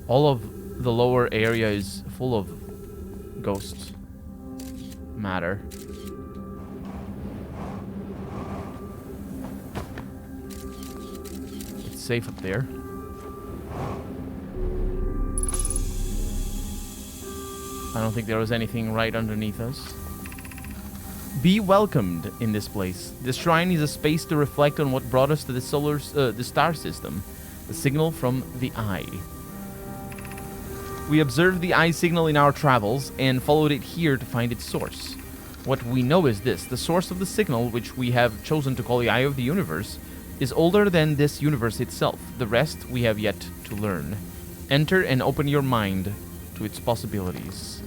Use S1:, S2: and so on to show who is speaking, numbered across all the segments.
S1: All of the lower area is full of ghost matter. It's safe up there. I don't think there was anything right underneath us. Be welcomed in this place. This shrine is a space to reflect on what brought us to the star system, the signal from the eye. We observed the eye signal in our travels and followed it here to find its source. What we know is this: the source of the signal, which we have chosen to call the eye of the universe, is older than this universe itself. The rest we have yet to learn. Enter and open your mind to its possibilities.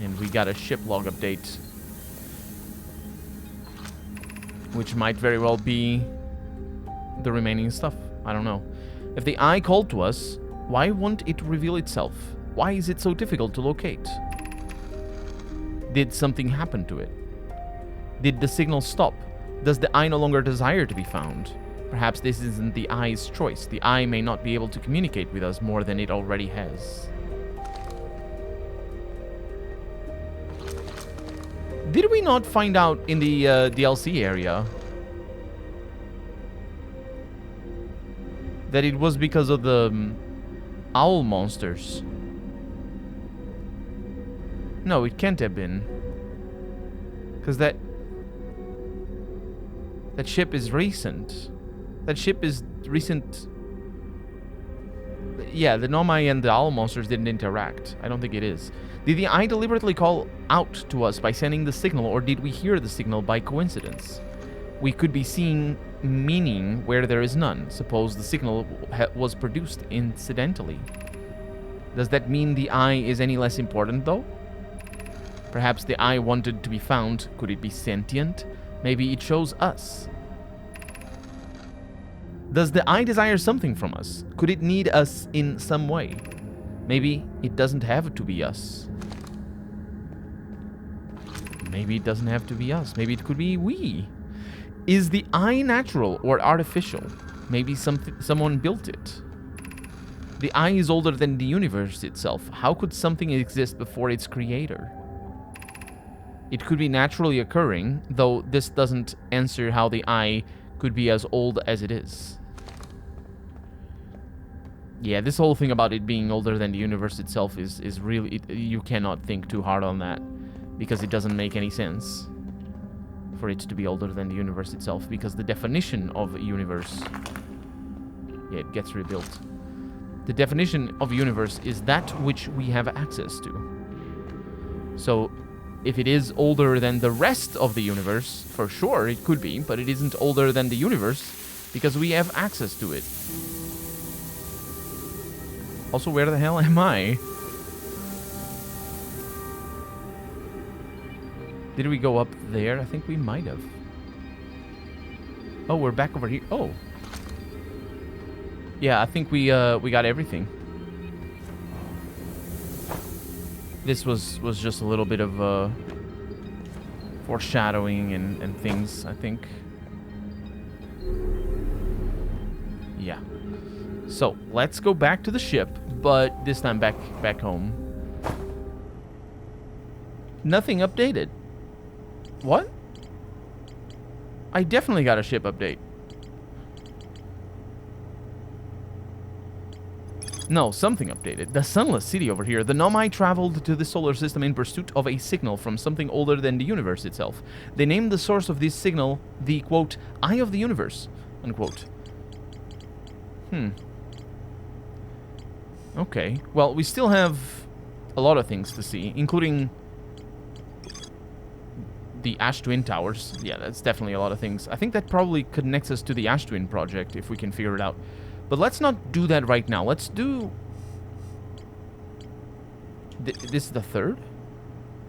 S1: And we got a ship log update, which might very well be the remaining stuff. I don't know. If the eye called to us, why won't it reveal itself? Why is it so difficult to locate? Did something happen to it? Did the signal stop? Does the eye no longer desire to be found? Perhaps this isn't the eye's choice. The eye may not be able to communicate with us more than it already has. Did we not find out in the DLC area that it was because of the owl monsters? No, it can't have been. Because that ship is recent. That ship is recent. Yeah, the Nomai and the owl monsters didn't interact. I don't think it is. Did the eye deliberately call out to us by sending the signal, or did we hear the signal by coincidence? We could be seeing meaning where there is none. Suppose the signal was produced incidentally. Does that mean the eye is any less important, though? Perhaps the eye wanted to be found. Could it be sentient? Maybe it chose us. Does the eye desire something from us? Could it need us in some way? Maybe it doesn't have to be us. Maybe it doesn't have to be us. Maybe it could be we. Is the eye natural or artificial? Maybe someone built it. The eye is older than the universe itself. How could something exist before its creator? It could be naturally occurring, though this doesn't answer how the eye could be as old as it is. Yeah, this whole thing about it being older than the universe itself is really... you cannot think too hard on that, because it doesn't make any sense for it to be older than the universe itself, because the definition of a universe... yeah, it gets rebuilt. The definition of universe is that which we have access to. So, if it is older than the rest of the universe, for sure it could be, but it isn't older than the universe because we have access to it. Also, where the hell am I? Did we go up there? I think we might have. Oh, we're back over here. Oh. Yeah, I think we got everything. This was just a little bit of foreshadowing and things, I think. Yeah. So, let's go back to the ship, but this time back home. Nothing updated. What? I definitely got a ship update. No, something updated. The sunless city over here. The Nomai traveled to the solar system in pursuit of a signal from something older than the universe itself. They named the source of this signal the, quote, eye of the universe, unquote. Okay. Well, we still have a lot of things to see, including the Ash Twin Towers. Yeah, that's definitely a lot of things. I think that probably connects us to the Ash Twin project, if we can figure it out. But let's not do that right now. Let's do... this is the third?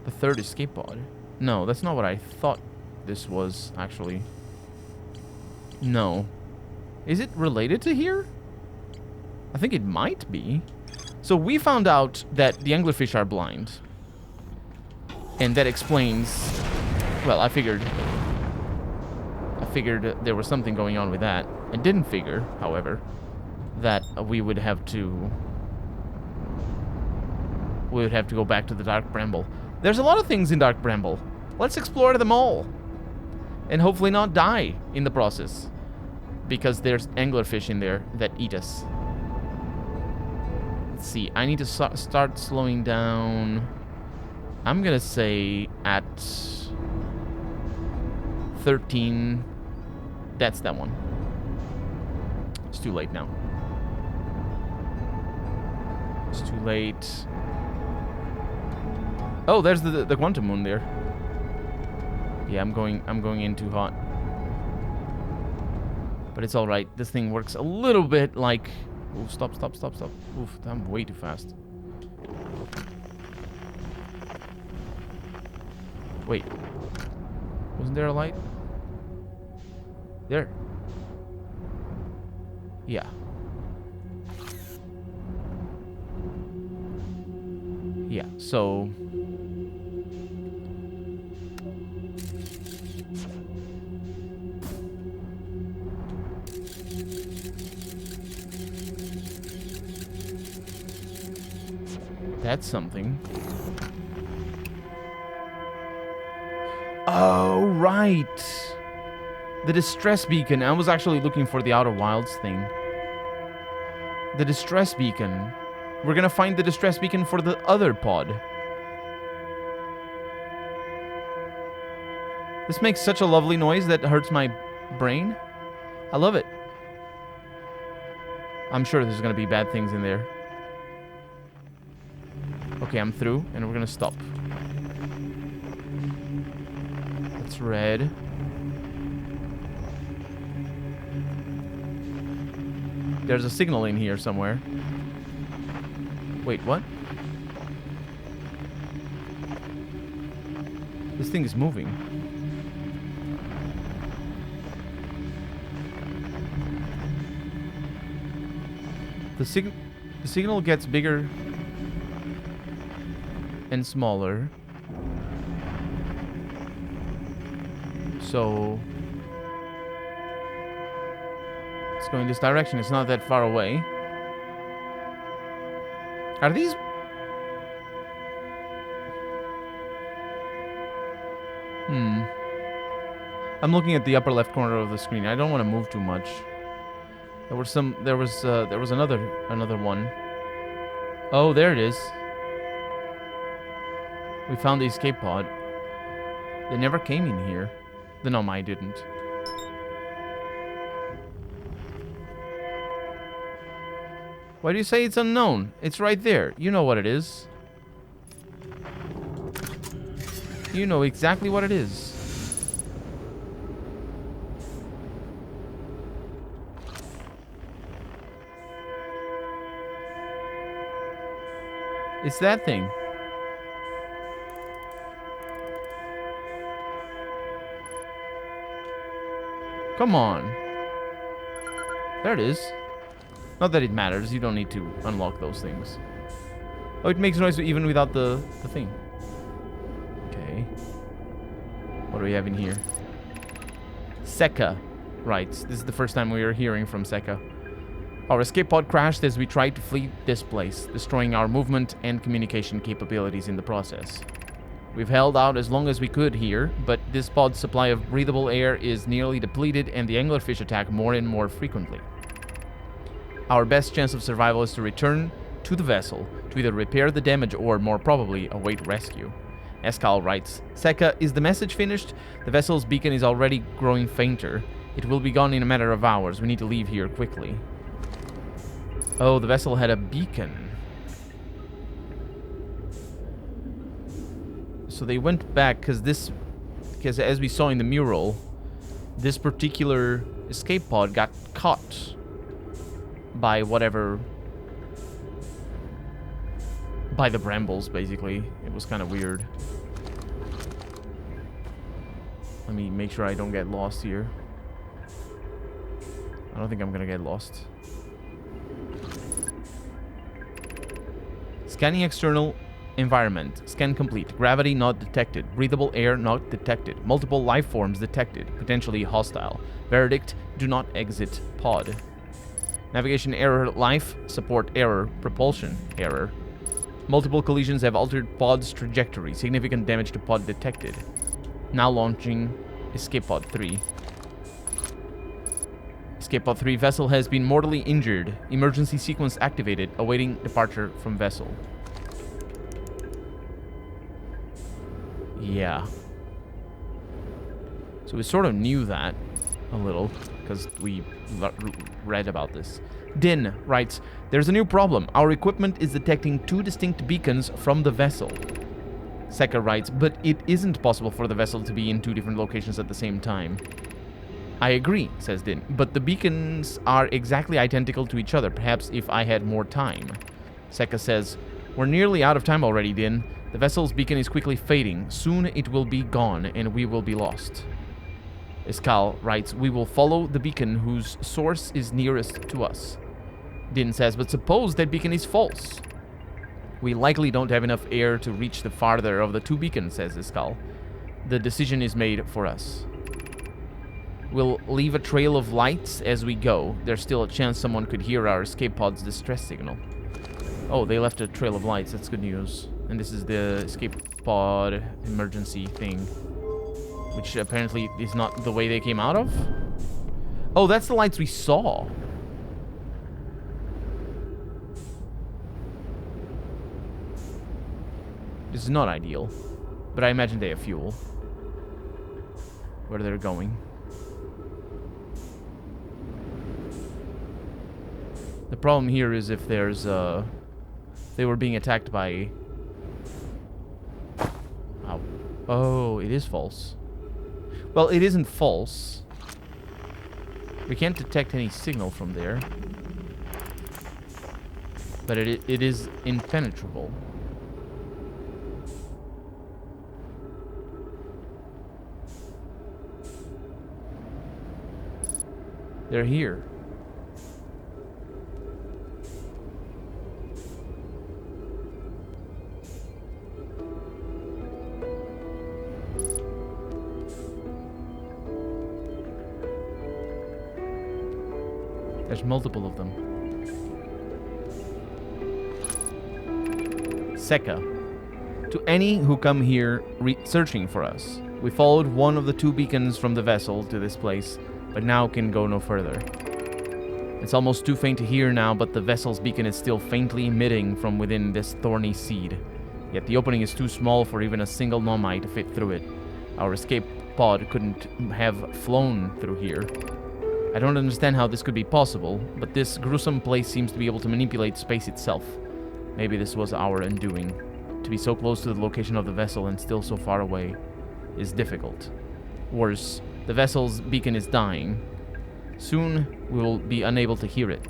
S1: The third escape pod. No, that's not what I thought this was, actually. No. Is it related to here? I think it might be. So we found out that the anglerfish are blind. And that explains... well, I figured there was something going on with that. I didn't figure, however, that we would have to go back to the Dark Bramble. There's a lot of things in Dark Bramble. Let's explore them all. And hopefully not die in the process. Because there's anglerfish in there that eat us. Let's see. I need to start slowing down. I'm gonna say at 13. That's that one. It's too late now. It's too late. Oh, there's the quantum moon there. Yeah, I'm going in too hot. But it's all right. This thing works a little bit like. Oh, stop! Oof, I'm way too fast. Wait, wasn't there a light? There. Yeah. Yeah. So. That's something. Oh, right. The distress beacon. I was actually looking for the Outer Wilds thing. The distress beacon. We're gonna find the distress beacon for the other pod. This makes such a lovely noise that hurts my brain. I love it. I'm sure there's gonna be bad things in there. Okay, I'm through, and we're gonna stop. That's red. There's a signal in here somewhere. Wait, what? This thing is moving. The signal gets bigger and smaller. So it's going this direction. It's not that far away. Are these? I'm looking at the upper left corner of the screen. I don't want to move too much. There was another one. Oh, there it is. We found the escape pod. They never came in here. No, I didn't. Why do you say it's unknown? It's right there. You know what it is. You know exactly what it is. It's that thing. Come on. There it is. Not that it matters. You don't need to unlock those things. Oh, it makes noise even without the thing. Okay. What do we have in here? Seka writes. This is the first time we are hearing from Seka. Our escape pod crashed as we tried to flee this place, destroying our movement and communication capabilities in the process. We've held out as long as we could here, but this pod's supply of breathable air is nearly depleted and the anglerfish attack more and more frequently. Our best chance of survival is to return to the vessel, to either repair the damage or, more probably, await rescue. Escal writes, Seka, is the message finished? The vessel's beacon is already growing fainter. It will be gone in a matter of hours. We need to leave here quickly. Oh, the vessel had a beacon. So they went back because as we saw in the mural, this particular escape pod got caught by whatever, by the brambles, basically. It was kind of weird. Let me make sure I don't get lost here. I don't think I'm gonna get lost. Scanning external environment. Scan complete. Gravity not detected. Breathable air not detected. Multiple life forms detected. Potentially hostile. Verdict, do not exit pod. Navigation error, life support error, propulsion error. Multiple collisions have altered pod's trajectory. Significant damage to pod detected. Now launching escape pod 3. Escape pod 3 vessel has been mortally injured. Emergency sequence activated. Awaiting departure from vessel. Yeah. So we sort of knew that a little because we read about this. Din writes, there's a new problem. Our equipment is detecting 2 distinct beacons from the vessel. Seka writes, but it isn't possible for the vessel to be in 2 different locations at the same time. I agree, says Din, but the beacons are exactly identical to each other, perhaps if I had more time. Seka says, we're nearly out of time already, Din. The vessel's beacon is quickly fading. Soon it will be gone, and we will be lost. Iskal writes, we will follow the beacon whose source is nearest to us. Din says, but suppose that beacon is false. We likely don't have enough air to reach the farther of the 2 beacons, says Iskal. The decision is made for us. We'll leave a trail of lights as we go. There's still a chance someone could hear our escape pod's distress signal. Oh, they left a trail of lights. That's good news. And this is the escape pod emergency thing, which apparently is not the way they came out of. Oh, that's the lights we saw. This is not ideal, but I imagine they have fuel. Where they're going. The problem here is if there's they were being attacked by... Ow. Oh, it is false. Well, it isn't false. We can't detect any signal from there. But it is impenetrable. They're here. There's multiple of them. Seka. To any who come here searching for us, we followed one of the 2 beacons from the vessel to this place, but now can go no further. It's almost too faint to hear now, but the vessel's beacon is still faintly emitting from within this thorny seed. Yet the opening is too small for even a single nomai to fit through it. Our escape pod couldn't have flown through here. I don't understand how this could be possible, but this gruesome place seems to be able to manipulate space itself. Maybe this was our undoing. To be so close to the location of the vessel and still so far away is difficult. Worse, the vessel's beacon is dying. Soon we will be unable to hear it.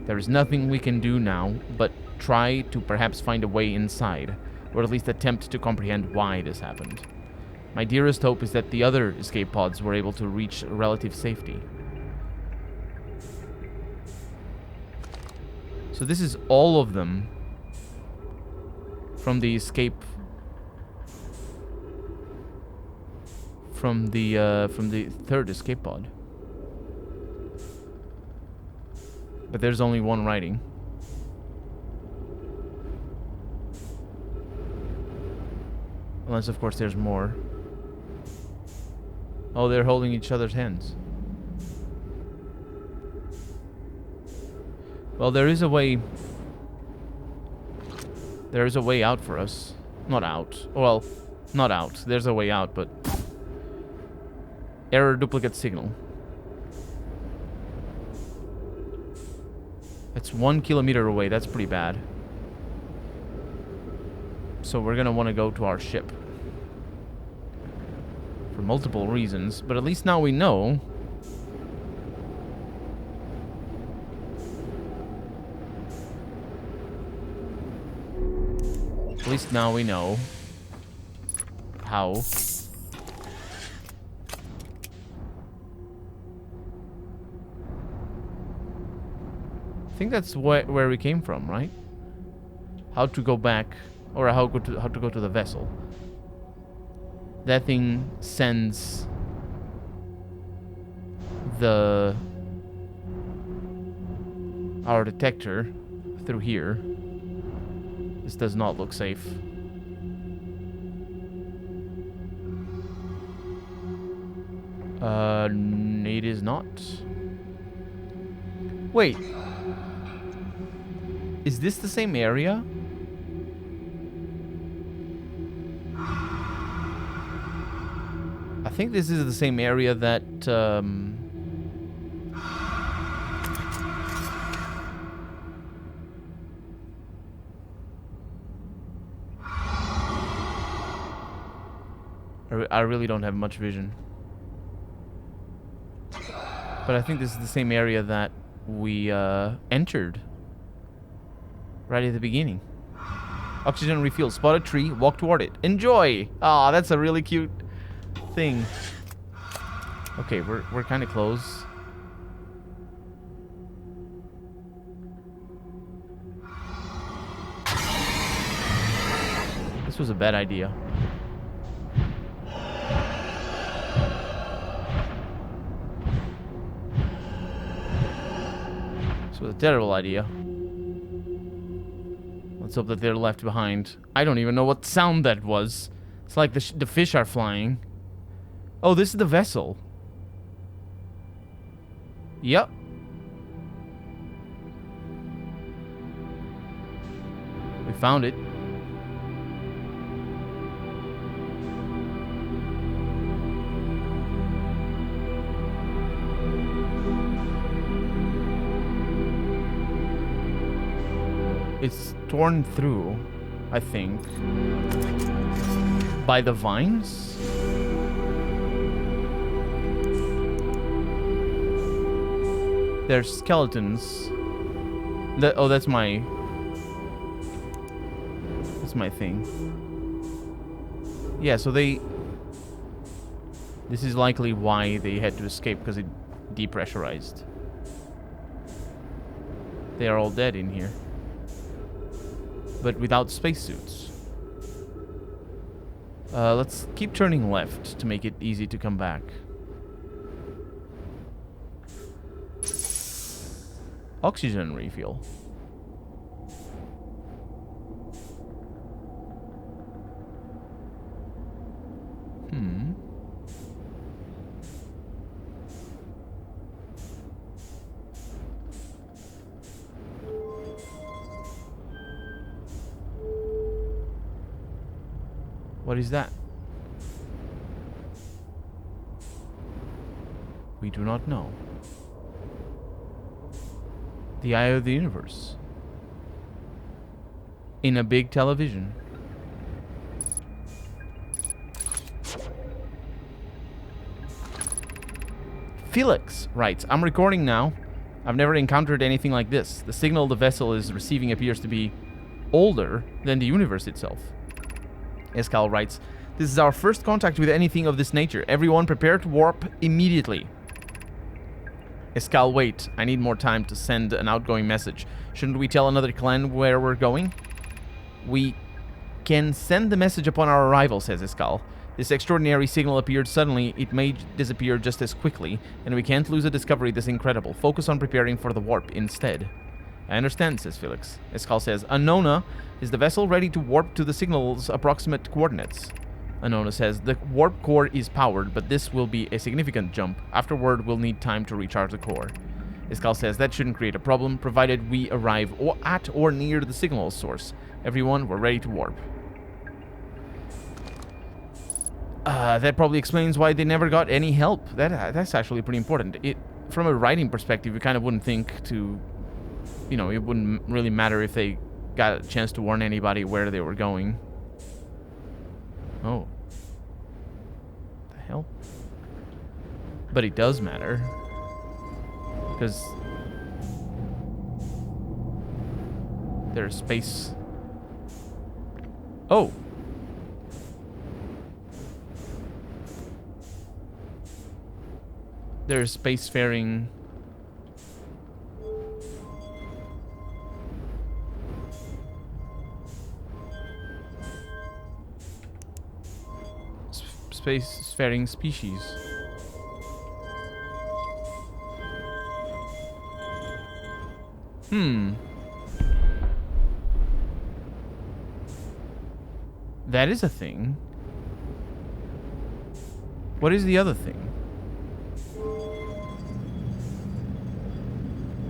S1: There is nothing we can do now but try to perhaps find a way inside, or at least attempt to comprehend why this happened. My dearest hope is that the other escape pods were able to reach relative safety. So this is all of them from the escape from the 3rd escape pod. But there's only one writing. Unless of course there's more. Oh, they're holding each other's hands. Well, there is a way... There is a way out for us. Not out. Well, not out. There's a way out, but... Error duplicate signal. It's 1 kilometer away. That's pretty bad. So we're gonna want to go to our ship. For multiple reasons, but at least now we know. At least now we know how. I think that's where we came from, right? How to go back, or how to go to the vessel. That thing sends our detector through here. This does not look safe. It is not. Wait. Is this the same area? I think this is the same area that, I really don't have much vision. But I think this is the same area that we entered right at the beginning. Oxygen refill. Spot a tree. Walk toward it. Enjoy! Aw, that's a really cute thing. Okay, we're kind of close. This was a bad idea. This was a terrible idea. Let's hope that they're left behind. I don't even know what sound that was. It's like the fish are flying. Oh, this is the vessel. Yep. We found it. It's torn through, I think, by the vines. There's skeletons. Oh, that's my thing. Yeah, so this is likely why they had to escape, because it depressurized. They are all dead in here. But without spacesuits. Let's keep turning left to make it easy to come back. Oxygen refuel. What is that? We do not know. The eye of the universe. In a big television. Felix writes, I'm recording now. I've never encountered anything like this. The signal the vessel is receiving appears to be older than the universe itself. Escal writes, this is our first contact with anything of this nature. Everyone prepare to warp immediately. Escal, wait. I need more time to send an outgoing message. Shouldn't we tell another clan where we're going? We can send the message upon our arrival, says Escal. This extraordinary signal appeared suddenly. It may disappear just as quickly, and we can't lose a discovery this incredible. Focus on preparing for the warp instead. I understand, says Felix. Escal says, Anona, is the vessel ready to warp to the signal's approximate coordinates? Anona says, the warp core is powered, but this will be a significant jump. Afterward, we'll need time to recharge the core. Escal says, that shouldn't create a problem, provided we arrive at or near the signal source. Everyone, we're ready to warp. That probably explains why they never got any help. That's actually pretty important. From a writing perspective, you kind of wouldn't think to... You know, it wouldn't really matter if they got a chance to warn anybody where they were going. Oh. The hell? But it does matter. Because... there's space... Oh! There's spacefaring... spacefaring species. Hmm. That is a thing. What is the other thing?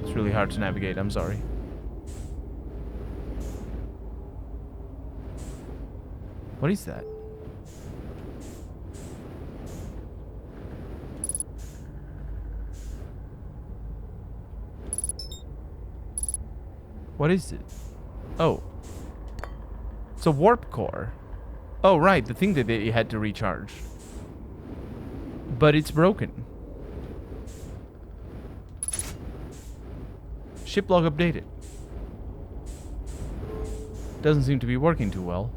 S1: It's really hard to navigate, I'm sorry. What is that? What is it? Oh. It's a warp core. Oh, right, the thing that they had to recharge. But it's broken. Ship log updated. Doesn't seem to be working too well.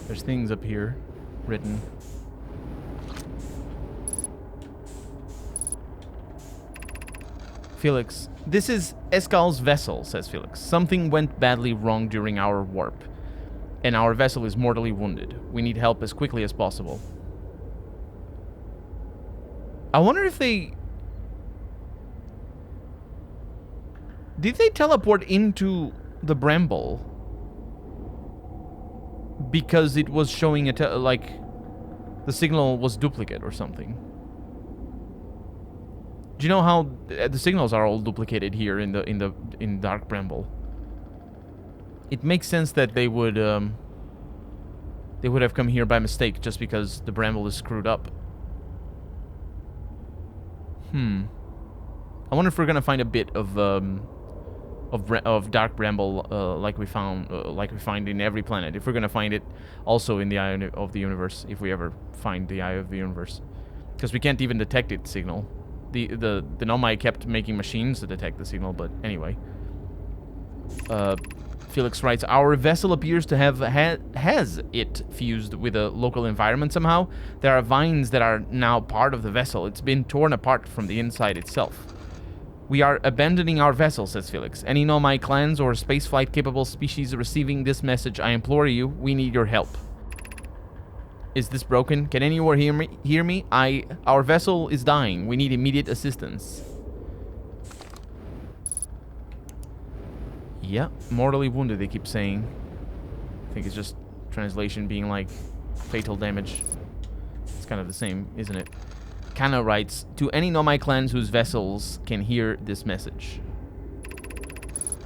S1: There's things up here written. Felix, this is Escal's vessel, says Felix. Something went badly wrong during our warp, and our vessel is mortally wounded. We need help as quickly as possible. I wonder if they... Did they teleport into the bramble? Because it was showing it like the signal was duplicate or something. Do you know how the signals are all duplicated here in Dark Bramble? It makes sense that they would have come here by mistake just because the bramble is screwed up. I wonder if we're gonna find a bit of Dark Bramble like we find in every planet. If we're gonna find it also in the Eye of the Universe, if we ever find the Eye of the Universe, because we can't even detect its signal. The Nomai kept making machines to detect the signal, but anyway. Felix writes, our vessel appears to have has it fused with a local environment somehow. There are vines that are now part of the vessel. It's been torn apart from the inside itself. We are abandoning our vessel, says Felix. Any Nomai clans or spaceflight capable species receiving this message, I implore you, we need your help. Is this broken? Can anyone hear me? Our vessel is dying. We need immediate assistance. Yeah, mortally wounded, they keep saying. I think it's just translation being like fatal damage. It's kind of the same, isn't it? Kana writes, to any Nomai clans whose vessels can hear this message.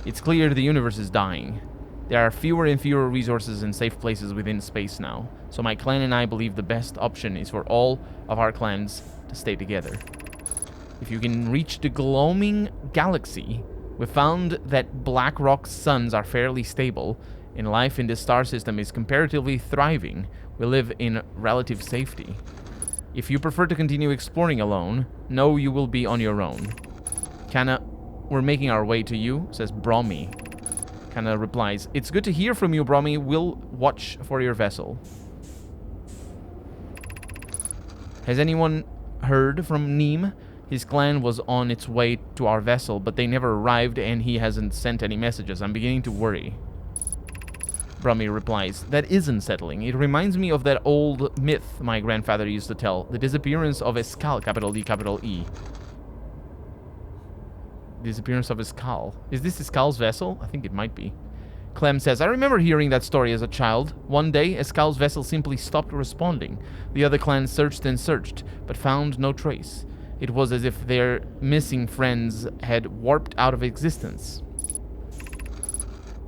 S1: It's clear the universe is dying. There are fewer and fewer resources and safe places within space now, so my clan and I believe the best option is for all of our clans to stay together. If you can reach the gloaming galaxy, we found that black rock suns are fairly stable, and life in this star system is comparatively thriving. We live in relative safety. If you prefer to continue exploring alone, know you will be on your own. Kana, we're making our way to you, says Bromi. Kana replies, it's good to hear from you, Bromi. We'll watch for your vessel. Has anyone heard from Neem? His clan was on its way to our vessel, but they never arrived and he hasn't sent any messages. I'm beginning to worry. Bromi replies, that is unsettling. It reminds me of that old myth my grandfather used to tell, the disappearance of Escal, capital D, capital E. Disappearance of Escal. Is this Escal's vessel? I think it might be. Clem says, I remember hearing that story as a child. One day, Escal's vessel simply stopped responding. The other clans searched and searched, but found no trace. It was as if their missing friends had warped out of existence.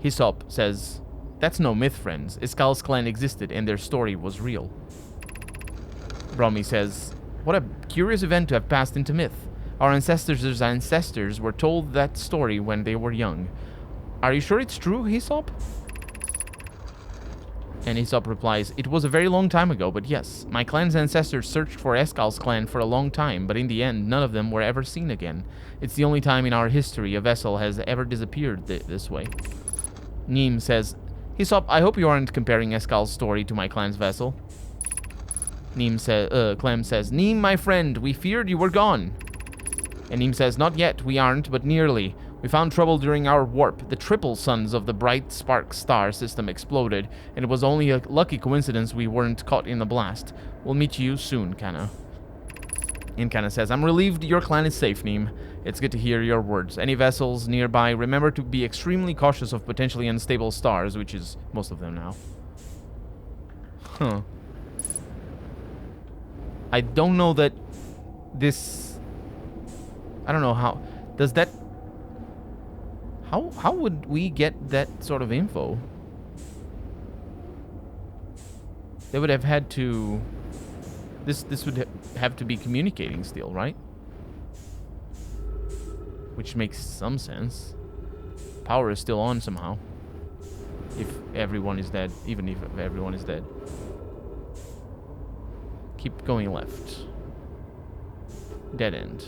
S1: Hyssop says, that's no myth, friends. Escal's clan existed and their story was real. Bromi says, what a curious event to have passed into myth. Our ancestors were told that story when they were young. Are you sure it's true, Hyssop? And Hyssop replies, it was a very long time ago, but yes. My clan's ancestors searched for Escal's clan for a long time, but in the end, none of them were ever seen again. It's the only time in our history a vessel has ever disappeared this way. Neem says, Hyssop, I hope you aren't comparing Escal's story to my clan's vessel. Clem says, Neem, my friend, we feared you were gone. And Neem says, not yet, we aren't, but nearly. We found trouble during our warp. The triple suns of the bright spark star system exploded, and it was only a lucky coincidence we weren't caught in the blast. We'll meet you soon, Kana. And Kana says, I'm relieved your clan is safe, Neem. It's good to hear your words. Any vessels nearby, remember to be extremely cautious of potentially unstable stars, which is most of them now. Huh. I don't know that this... I don't know how... Does that... How would we get that sort of info? They would have had to... This would have to be communicating still, right? Which makes some sense. Power is still on somehow. If everyone is dead. Even if everyone is dead. Keep going left. Dead end.